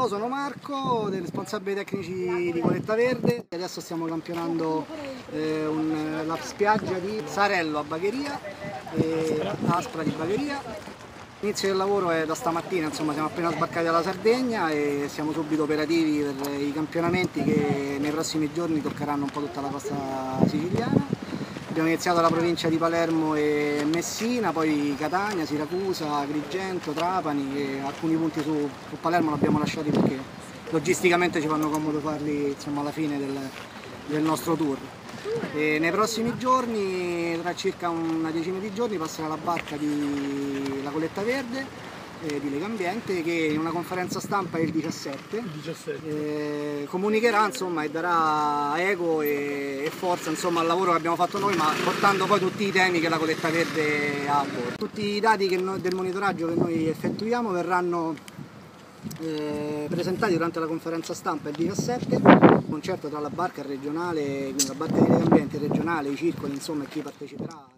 Ciao, sono Marco, dei responsabili tecnici di Coletta Verde. Adesso stiamo campionando la spiaggia di Sarello a Bagheria e Aspra di Bagheria. L'inizio del lavoro è da stamattina, insomma siamo appena sbarcati dalla Sardegna e siamo subito operativi per i campionamenti che nei prossimi giorni toccheranno un po' tutta la costa siciliana. Abbiamo iniziato la provincia di Palermo e Messina, poi Catania, Siracusa, Agrigento, Trapani e alcuni punti su Palermo li abbiamo lasciati perché logisticamente ci fanno comodo farli, insomma, alla fine del nostro tour. E nei prossimi giorni, tra circa una decina di giorni, passerà la barca di la Coletta Verde di Legambiente che in una conferenza stampa il 17, comunicherà, insomma, e darà eco e forza, insomma, al lavoro che abbiamo fatto noi, ma portando poi tutti i temi che la Coletta Verde ha a bordo. Tutti i dati del monitoraggio che noi effettuiamo verranno presentati durante la conferenza stampa il 17, un concerto tra la barca regionale, quindi la barca di Legambiente regionale, i circoli, insomma, e chi parteciperà.